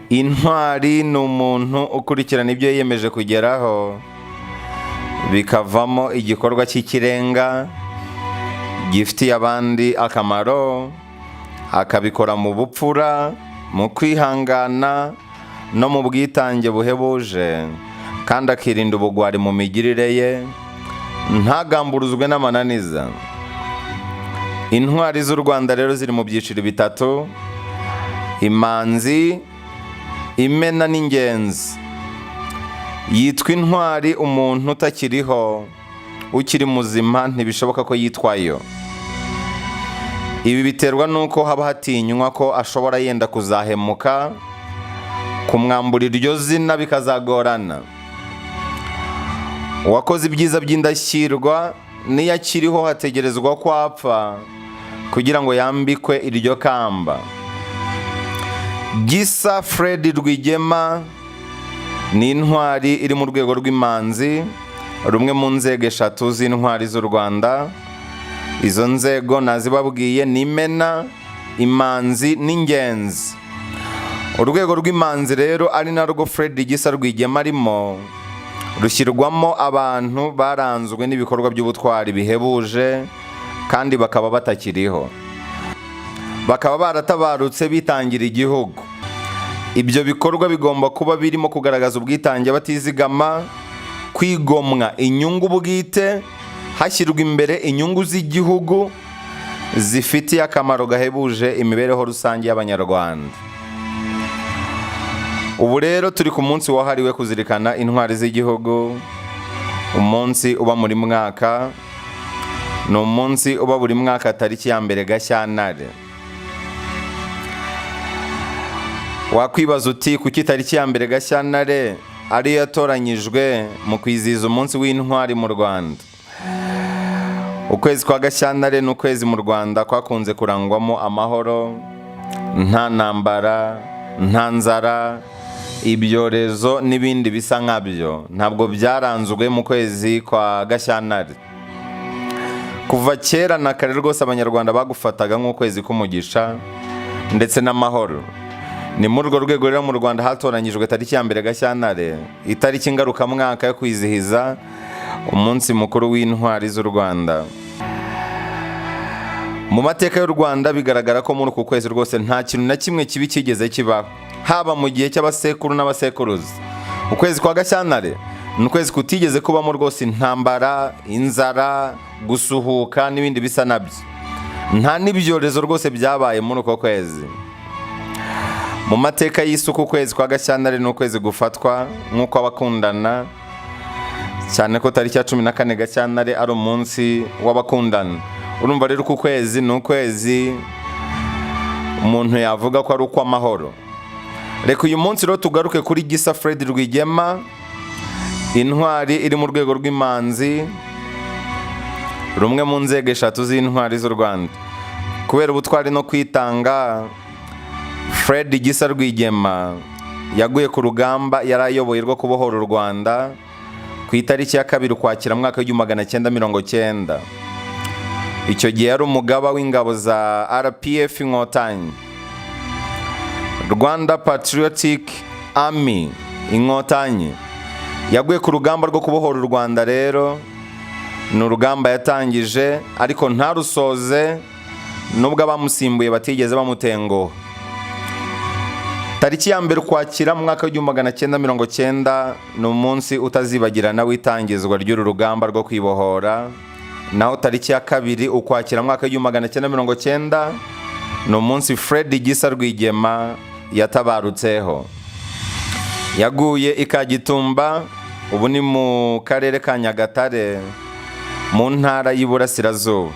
intwari ni umuntu ukurikirana ibyo yiyemeje kugeraho bikavamo igikorwa cy'ikirenga gifitiye abandi akamaro, akabikora mu bupfura, mu kwihangana no mu bwitange buhebuje, kandi akirinda ubugwari mu migirire ye, ntagamburuzwe n'amananiza. Intwari z'u Rwanda rero ziri mu byiciro bitatu: imanzi, imena n'ingenzi. Yitwa intwari umuntu utakiriho, ukiri muzima ntibishoboka ko yitwayo. Ibi biterwa nuko haba hatinywa ko ashobora yenda kuzahemuka, kumwambura iryo zina bikazagorana. Uwakoze ibyiza by'indashyikirwa niyo akiriho hategerezwa ko apfa kugira ngo yambikwe iryo kamba. Gisa Fred Rwigema ni intwari iri mu rwego rw'imanzi, rumwe mu nzego eshatu z'intwari z'u Rwanda. Izo nzego nazibabwiye ni imena, imanzi n'ingenzi. Urwego rw'imanzi rero ari narwo Fred Gisa Rwigema arimo, rushyirwamo abantu baranzwe n'ibikorwa by'ubutwari bihebuje kandi bakaba batakiriho, bakaba baratabarutse bitangira igihugu. Ibyo bikorwa bigomba kuba birimo kugaragaza ubwitange batizigama, kwigomwa inyungu bwite, hashyirwa imbere inyungu z'igihugu zifitiye akamaro gahebuje imibereho rusange y'Abanyarwanda. Ubu rero turi ku munsi wahariwe kuzirikana intwari z'igihugu, umunsi uba muri mwaka, ni umunsi uba buri mwaka tariki ya 1 Gashyantare. Wakwibaza uti kuki tariki ya 1 Gashyantare ari yatoranyijwe mu kwizihiza umunsi w'intwari mu Rwanda? Ukwezi kwa Gashyantare ni ukwezi mu Rwanda kwakunze kurangwamo amahoro, nta ntambara, nta nzara, ibyorezo n'ibindi bisa nkabyo. Ntabwo byaranzwe mu kwezi kwa Gashyantare. Kuva kera na kare rwose Abanyarwanda bagufataga nk'ukwezi k'umugisha ndetse n'amahoro. Ni muri urwo rwego rero mu Rwanda hatoranyijwe tariki ya 1 Gashyantare, itariki ngarukamwaka yo kwizihiza umunsi mukuru w'intwari z'u Rwanda. Mu mateka y'u Rwanda bigaragara ko muri uku kwezi rwose nta kintu na kimwe kibi kigeze kibaho, haba mu gihe cy'abasekuru n'abasekuruza. Ukwezi kwa Gashyantare ni ukwezi kutigeze kubamo rwose intambara, inzara, gusuhuka n'ibindi bisa nabyo. Nta n'ibyorezo rwose byabaye muri uko kwezi. Mu mateka y'isuku ukwezi kwa Gashyantare ni ukwezi gufatwa nk'uko abakundana, cyane ko tariki ya 14 Gashyantare ari umunsi w'abakundana. Urumva rero uku kwezi ni ukwezi umuntu yavuga ko ari ukw'amahoro. Reka uyu munsi rero tugaruke kuri Gisa Fred Rwigema, intwari iri mu rwego rw'imanzi, rumwe mu nzego eshatu z'intwari z'u Rwanda. Kubera ubutwari no kwitanga, Fred Gisa Rwigema yaguye ku rugamba yari ayoboye rwo kubohora u Rwanda ku itariki ya 2 Ukwakira mu mwaka w'1990. Icyo gihe yari umugaba w'ingabo za RPF Inkotanyi, Rwanda Patriotic Army Inkotanyi. Yaguye ku rugamba rwo kubohora u Rwanda rero. Ni urugamba yatangije ariko ntarusoze, nubwo abamusimbuye batigeze bamutenguha. Tariki ya 1 Ukwakira mu mwaka w'1990 ni umunsi utazibagirana w'itangizwa ry'uru rugamba rwo kwibohora. Naho tariki ya 2 Ukwakira mu mwaka w'1990 ni umunsi Fred Gisa Rwigema yatabarutseho. Yaguye i Kagitumba, ubu ni mu karere ka Nyagatare, mu ntara y'Iburasirazuba.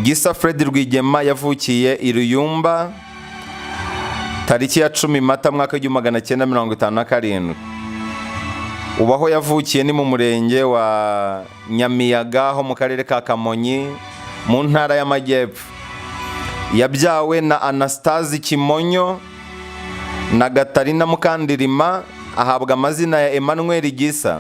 Gisa Fred Rwigema yavukiye i Ruyumba tariki ya 10 Mata mwaka w'1957. Ubaho yavukiye ni mu murenge wa Nyamiyaga ho mu karere ka Kamonyi mu ntara y'Amajyepfo. Yabyawe na Anastase Kimonyo na Gatarina Mukandirima, ahabwa amazina ya Emmanuel Gisa.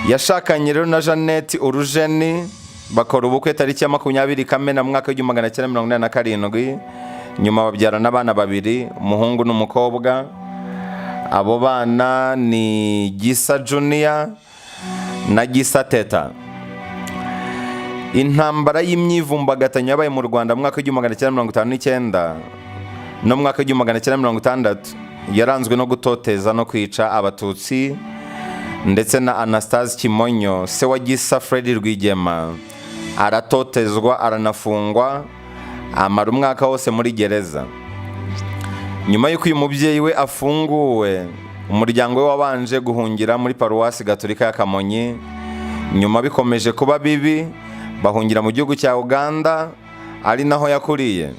Yashakanye rero na Jeannette Urujeni, bakora ubukwe tariki ya 20 Kamena mu mwaka w'1987. nyuma babyarana abana babiri, umuhungu n'umukobwa. Abo bana ni Gisa Junior na Gisa Teta. Intambara y'imyivumbagatanyo yabaye mu Rwanda mu mwaka w'1959 no mu mwaka w'1960 yaranzwe no gutoteza no kwica abatutsi, ndetse na Anastase Kimonyo, se wa Gisa Fred Rwigema, aratotezwa aranafungwa, amara umwaka wose muri gereza. Nyuma y'uko uyu mubyeyi we afunguwe, umuryango we wabanje guhungira muri paruwasi gatolika ya Kamonyi. Nyuma bikomeje kuba bibi, bahungira mu gihugu cya Uganda, ari naho yakuriye.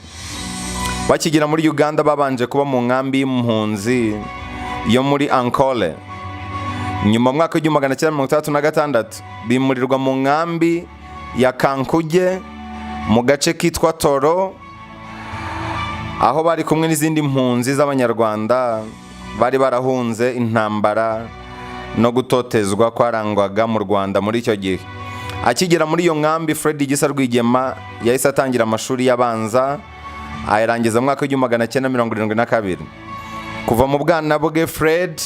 Bakigera muri Uganda babanje kuba mu nkambi y'impunzi yo muri Ankole. Nyuma mu mwaka w'1966 bimurirwa mu nkambi ya Kankuge mu gace kitwa Toro, aho bari kumwe n'izindi mpunzi z'Abanyarwanda bari barahunze intambara no gutotezwa kwarangwaga mu Rwanda muri icyo gihe. Akigera muri iyo nkambi, Fred Gisa Rwigema yahise atangira amashuri y'abanza, ayarangiza mu mwaka w'1972. Kuva mu bwana bwe, Fred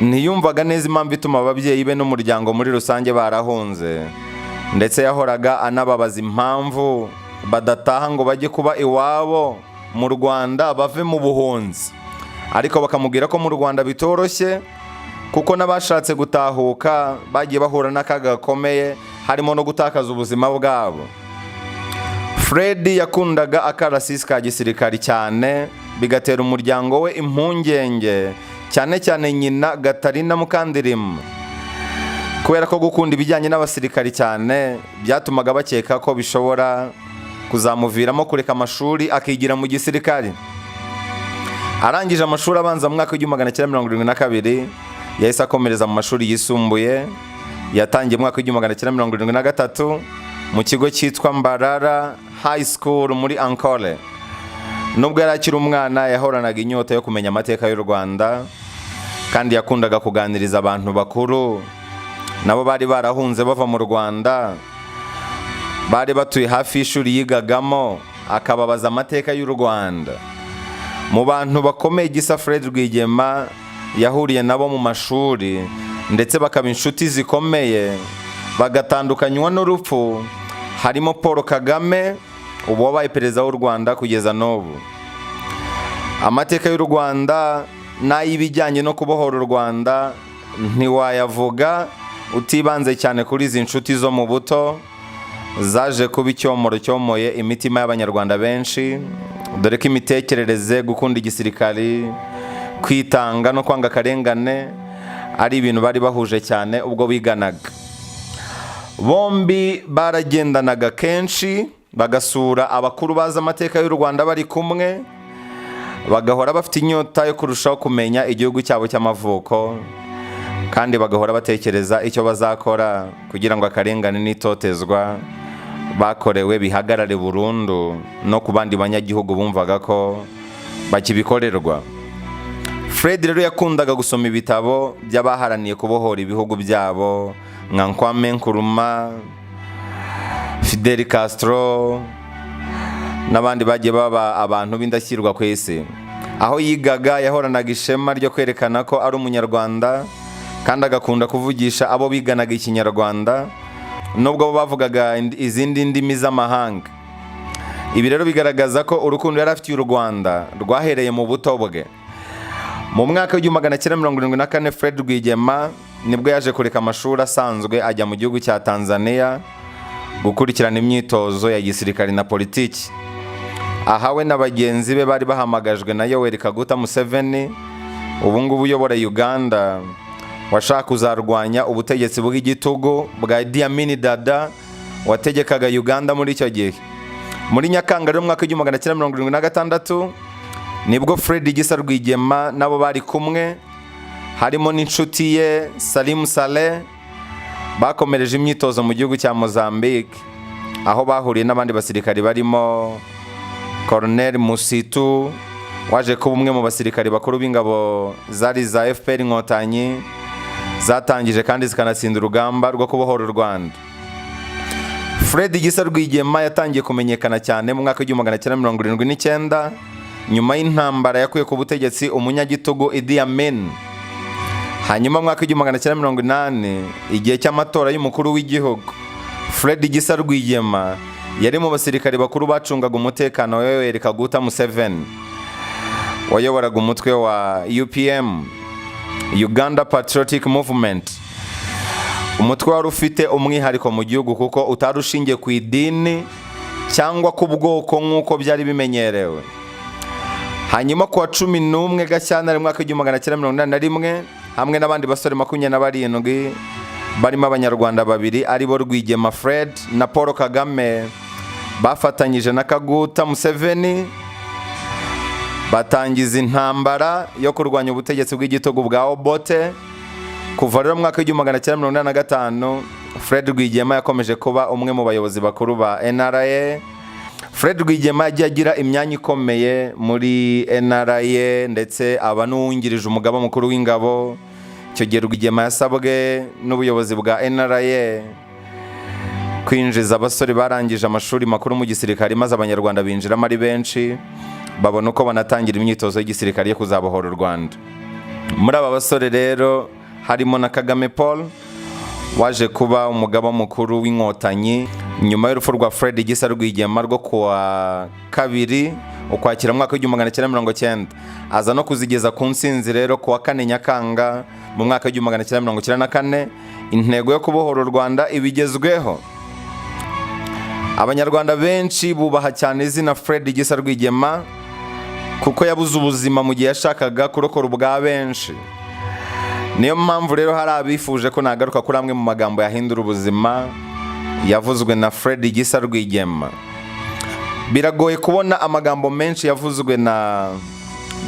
ntiyumvaga neza impamvu ituma ababyeyi be n'umuryango muri rusange barahunze, ndetse yahoraga anababaza impamvu badataha ngo bajye kuba iwabo mu Rwanda, bave mu buhunzi. Ariko bakamubwira ko mu Rwanda bitoroshye, kuko n'abashatse gutahuka bagiye bahura n'akaga gakomeye, harimo no gutakaza ubuzima bwabo. Fred yakundaga akarasisi ka gisirikari cyane, bigatera umuryango we impungenge, cyane cyane nyina Gatarina Mukandirima, kubera ko gukunda ibijyanye n'abasirikari cyane byatumaga bakeka ko bishobora kuzamuviramo kureka amashuri akigira mu gisirikari. Arangije amashuri abanza mu mwaka w'1972, yahise akomereza mu mashuri yisumbuye. Yatangiye mu mwaka w'1973 mu kigo cyitwa Mbarara High School muri Ankole. Nubwo yari akiri umwana, yahoranaga inyota yo kumenya amateka y'u Rwanda, kandi yakundaga kuganiriza abantu bakuru nabo bari barahunze bava mu Rwanda, bari batuye hafi y'ishuri yigagamo, akababaza amateka y'u Rwanda. Mu bantu bakomeye Gisa Fred Rwigema yahuriye nabo mu mashuri, ndetse bakaba inshuti zikomeye, bagatandukanywa n'urupfu, harimo Paul Kagame, ubu wabaye perezida w'u Rwanda kugeza n'ubu. Amateka y'u Rwanda n'ay'ibijyanye no kubohora u Rwanda ntiwayavuga utibanze cyane kuri izi nshuti zo mu buto zaje kuba icyomoro cyomoye imitima y'Abanyarwanda benshi, dore ko imitekerereze, gukunda igisirikari, kwitanga no kwanga akarengane ari ibintu bari bahuje cyane ubwo biganaga. Bombi baragendanaga kenshi, bagasura abakuru bazi amateka y'u Rwanda bari kumwe, bagahora bafite inyota yo kurushaho kumenya igihugu cyabo cy'amavuko, kandi bagahora batekereza icyo bazakora kugira ngo akarengane n'itotezwa bakorewe bihagarare burundu, no ku bandi banyagihugu bumvaga ko bakibikorerwa. Fred rero yakundaga gusoma ibitabo by'abaharaniye kubohora ibihugu byabo, nka Kwame Nkrumah, Fidel Castro n'abandi bagiye baba abantu b'indashyirwa ku isi. Aho yigaga yahoranaga ishema ryo kwerekana ko ari umunyarwanda, kandi agakunda kuvugisha abo biganaga ikinyarwanda, nubwo bavugaga izindi ndimi z'amahanga. Ibi rero bigaragaza ko urukundo yari afitiye u Rwanda rwahereye mu buto bwe. Mu mwaka w'1974, Fred Rwigema nibwo yaje kureka amashuri asanzwe ajya mu gihugu cya Tanzania gukurikirana imyitozo ya gisirikari na politiki. Aha we na bagenzi be bari bahamagajwe na Yoweri Kaguta Museveni, ubu ngubu uyobora Uganda, washaka kuzarwanya ubutegetsi bw'igitugu bwa Idi Amin Dada wategekaga Uganda muri icyo gihe. Muri Nyakanga rero mu mwaka w'1976 nibwo Fred Gisa Rwigema nabo bari kumwe, harimo n'inshuti ye Salim Saleh, bakomereje imyitozo mu gihugu cya Mozambique, aho bahuriye n'abandi basirikari barimo Colonel Musitu, waje kuba umwe mu basirikari bakuru b'ingabo zari za FPR Inkotanyi, zatangije kandi zikanatsinda urugamba rwo kubohora u Rwanda. Fred Gisa Rwigema yatangiye kumenyekana cyane mu mwaka w'1979 nyuma y'intambara yakuye ku butegetsi umunyagitugu Idi Amin. Hanyuma mu mwaka w'1980 igihe cy'amatora y'umukuru w'igihugu, Fred Gisa Rwigema yari mu basirikare bakuru bacungaga umutekano wa Kaguta Museveni wayoboraga umutwe wa UPM, Uganda Patriotic Movement. Umutwe wari ufite umwihariko mu gihugu kuko utarushingiye ku idini cyangwa ku bwoko nk'uko byari bimenyerewe. Hanyuma ku wa 11 Gashyantare mu mwaka w'1981 hamwe n'abandi basore 27 barimo abanyarwanda babiri aribo Rwigema Fred na Paul Kagame bafatanyije na Kaguta Museveni batangiza intambara yo kurwanya ubutegetsi bw'igitugu bwa Obote. Kuva rero mu mwaka w'1985 Fred Rwigema yakomeje kuba umwe mu bayobozi bakuru ba NRA. Fred Rwigema yagiye agira imyanya ikomeye muri NRA ndetse aba n'uwungirije umugaba mukuru w'ingabo. Icyo gihe Rwigema yasabwe n'ubuyobozi bwa NRA kwinjiza abasore barangije amashuri makuru mu gisirikare, maze abanyarwanda binjiramo ari benshi babona uko banatangira imyitozo y'igisirikare yo kuzabohora u Rwanda. Muri aba basore rero harimo na Kagame Paul waje kuba umugaba mukuru w'inkotanyi nyuma y'urupfu rwa Fred Gisa Rwigema rwo kuwa 2 Ukwakira mu mwaka w'1990, aza no kuzigeza ku nsinzi rero kuwa 4 Nyakanga mu mwaka w'1994. Intego yo kubohora u Rwanda ibigezweho. Abanyarwanda benshi bubaha cyane izina Fred Gisa Rwigema kuko yabuze ubuzima mu gihe yashakaga kurokora ubwa benshi. Niyo mpamvu rero hari abifuje ko nagaruka kuri amwe mu magambo yahindura ubuzima yavuzwe na Fred Gisa Rwigema. Biragoye kubona amagambo menshi yavuzwe na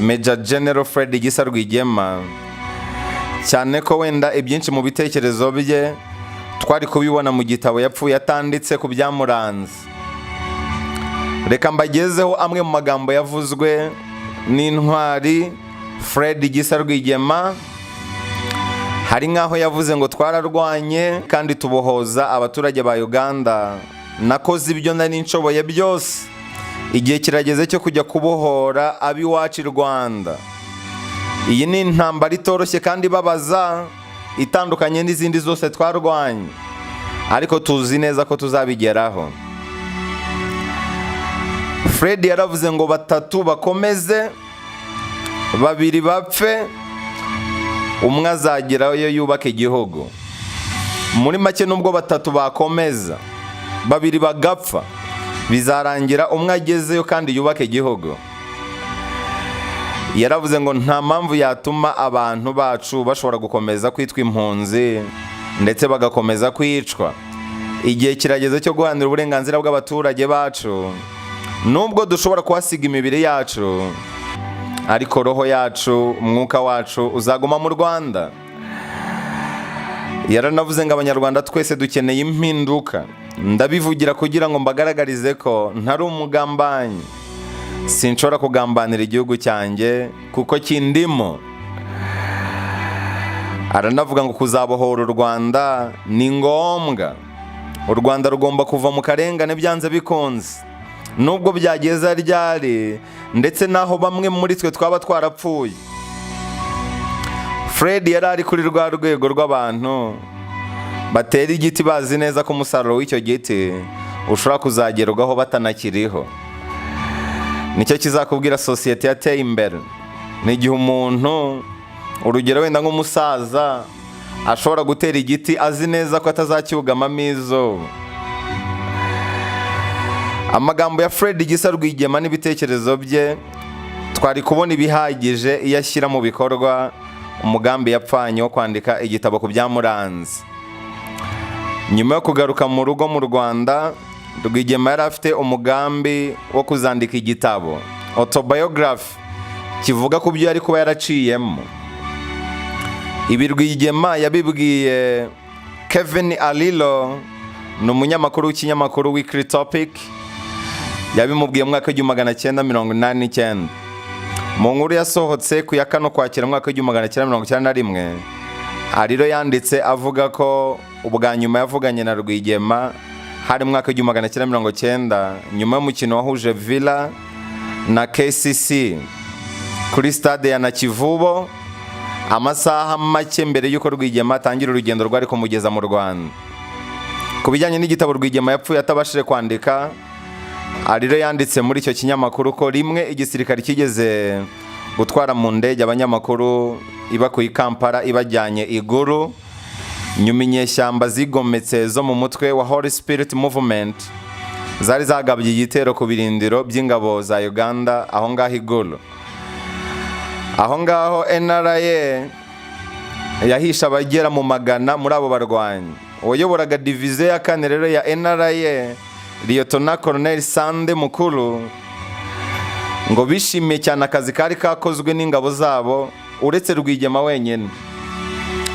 Major General Fred Gisa Rwigema, cyane ko wenda ibyinshi mu bitekerezo bye twari kubibona mu gitabo yapfuye atanditse ku byamuranze. Reka mbagezeho amwe mu magambo yavuzwe n'intwari Fred Gisa Rwigema. Hari nkaho yavuze ngo twararwanye kandi tubohoza abaturage ba Uganda, nakoze ibyo nari nshoboye byose, igihe kirageze cyo kujya kubohora abiwacu i Rwanda. Iyi ni intambara itoroshye kandi ibabaza itandukanye n'izindi zose twarwanye, ariko tuzi neza ko tuzabigeraho. Fred yaravuze ngo 3 bakomeze, 2 bapfe, umwe azagerayo yubaka igihugu. Muri make nubwo 3 bakomeza 2 bagapfa, bizarangira umwe agezeyo kandi yubaka igihugu. Yaravuze ngo nta mpamvu yatuma abantu bacu bashobora gukomeza kwitwa impunzi ndetse bagakomeza kwicwa. Igihe kirageze cyo guharanira uburenganzira bw'abaturage bacu. Nubwo dushobora kuhasiga imibiri yacu, ariko roho yacu, umwuka wacu uzaguma mu Rwanda. Yaranavuze ngo abanyarwanda twese dukeneye impinduka. Ndabivugira kugira ngo mbagaragarize ko ntari umugambanyi. Sinshobora kugambanira igihugu cyanjye kuko kindimo. Aranavuga ngo kuzabohora u Rwanda ni ngombwa. U Rwanda rugomba kuva mu karengane byanze bikunze, nubwo byageza ryari ndetse naho bamwe muri twe twaba twarapfuye. Fred yari ari kuri rwa rwego rw'abantu batera igiti bazi neza ko umusaruro w'icyo giti ushobora kuzagerwaho batanakiriho. Nicyo kizakubwira sosiyete yateye imbere. Ni igihe umuntu, urugero wenda nk'umusaza, ashobora gutera igiti azi neza ko atazacyugamamo izuba. Amagambo ya Fred Gisa Rwigema n'ibitekerezo bye twari kubona ibihagije iyo ashyira mu bikorwa umugambi yapfanye wo kwandika igitabo ku byamuranze. Nyuma yo kugaruka mu rugo mu Rwanda, Rwigema yari afite umugambi wo kuzandika igitabo autobiography kivuga ku byo yari kuba yaraciyemo. Ibi Rwigema yabibwiye Kevin Alilo, ni umunyamakuru w'ikinyamakuru Weekly Topic. Yabimubwiye mu mwaka w'1989. Mu nkuru yasohotse ku ya 4 Ukwakira mu mwaka w'1991, Alilo yanditse avuga ko ubwa nyuma yavuganye na Rwigema hari mu mwaka w'igihumbi magana cyenda mirongo cyenda nyuma y'umukino wahuje Villa na KCC kuri stade ya Nakivubo, amasaha make mbere y'uko Rwigema atangira urugendo rwari kumugeza mu Rwanda. Ku bijyanye n'igitabo Rwigema yapfuye atabashije kwandika, ari rero yanditse muri icyo kinyamakuru ko rimwe igisirikare kigeze gutwara mu ndege abanyamakuru ibakuye i Kampala ibajyanye i Gulu, nyuma inyeshyamba zigometse zo mu mutwe wa Holy Spirit Movement zari zagabye igitero ku birindiro by'ingabo za Uganda aho ngaho i Gulu. Aho ngaho NRA yahisha abagera mu magana muri abo barwanyi. Uwayoboraga divize ya kane rero ya NRA, Lieutenant Colonel Sande Mukuru, ngo bishimiye cyane akazi kari kakozwe n'ingabo zabo uretse Rwigema wenyine.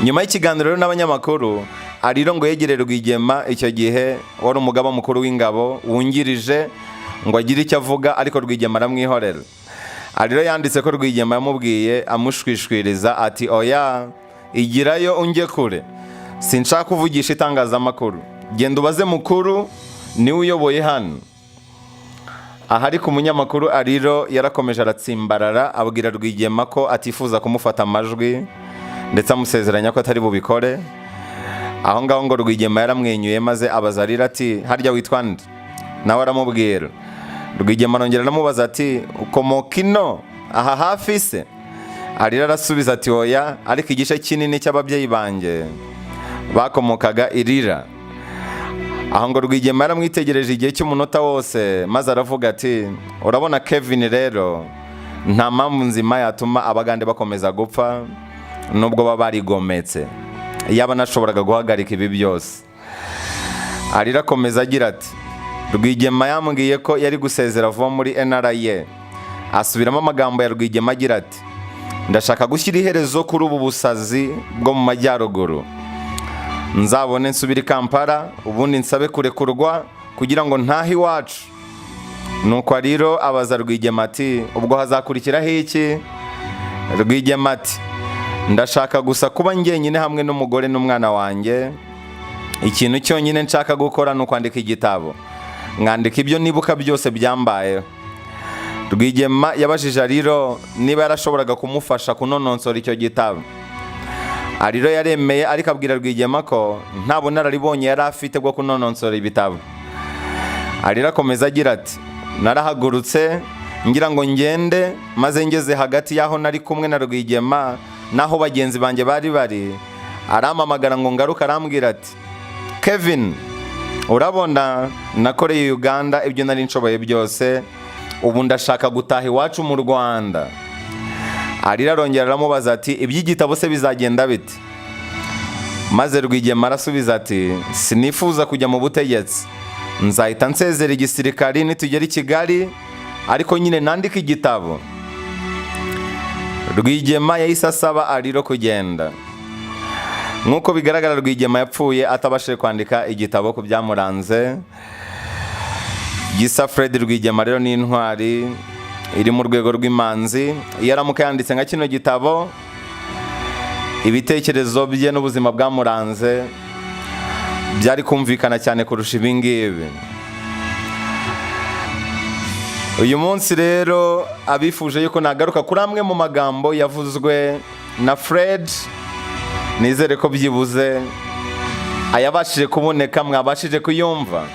Nyuma y'ikiganiro rero n'abanyamakuru, ariro ngo yegerere Rwigema icyo gihe wari umugaba mukuru w'ingabo wungirije ngo agire icyo avuga, ariko Rwigema aramwihorera. Ariro yanditse ko Rwigema yamubwiye amushwishwiriza ati oya, igirayo unge kure, sinshaka kuvugisha itangazamakuru, genda ubaze mukuru niwe uyoboye hano. Aha ariko umunyamakuru Ariro yarakomeje aratsimbarara abwira Rwigema ko atifuza kumufata amajwi ndetse amusezeranya ko atari bubikore. Aho ngaho ngo Rwigema yaramwenyuye maze abaza Ariro ati harya witwa nde? Nawe aramubwira. Rwigema arongera aramubaza ati ukomoka ino aha hafi se? Ariro arasubiza ati oya, ariko igice kinini cy'ababyeyi banjye bakomokaga Irira. Aho ngo Rwigema yaramwitegereje igihe cy'umunota wose maze aravuga ati urabona Kevin rero nta mpamvu nzima yatuma abagande bakomeza gupfa nubwo baba barigometse, yaba nashoboraga guhagarika ibi byose. Arira akomeza agira ati Rwigema yambwiye ko yari gusezera vuba muri NRA. Asubiramo amagambo ya Rwigema agira ati ndashaka gushyira iherezo kuri ubu busazi bwo mu majyaruguru, nzabone nsubira i Kampala ubundi nsabe kurekurwa kugira ngo ntahe iwacu. Nuko Ariro abaza Rwigema ati ubwo hazakurikiraho iki? Rwigema ati ndashaka gusa kuba njyenyine hamwe n'umugore n'umwana wanjye. Ikintu cyonyine nshaka gukora ni ukwandika igitabo, mwandika ibyo nibuka byose byambayeho. Rwigema yabajije Ariro niba yarashoboraga kumufasha kunononsora icyo gitabo. Ariro yaremeye, ariko abwira Rwigema ko nta bunararibonye yari afite bwo kunononsora ibitabo. Ariro akomeza agira ati narahagurutse ngira ngo ngende, maze ngeze hagati y'aho nari kumwe na Rwigema naho bagenzi banjye bari arampamagara ngo ngaruka, arambwira ati Kevin, urabona nakoreye Uganda ibyo nari nshoboye byose, ubu ndashaka gutaha iwacu mu Rwanda. Ariro arongera aramubaza ati iby'igitabo se bizagenda bite? Maze Rwigema arasubiza ati sinifuza kujya mu butegetsi, nzahita nsezera igisirikari nitugera i Kigali, ariko nyine nandika igitabo. Rwigema yahise asaba Ariro kugenda. Nk'uko bigaragara Rwigema yapfuye atabashije kwandika igitabo ku byamuranze. Gisa Fred Rwigema rero ni intwari iri mu rwego rw'imanzi. Iyo aramuka yanditse nka kino gitabo, ibitekerezo bye n'ubuzima bwamuranze byari kumvikana cyane kurusha ibingibi. Uyu munsi rero abifuje yuko nagaruka kuri amwe mu magambo yavuzwe na Fred, nizere ko byibuze ayabashije kuboneka mwabashije kuyumva.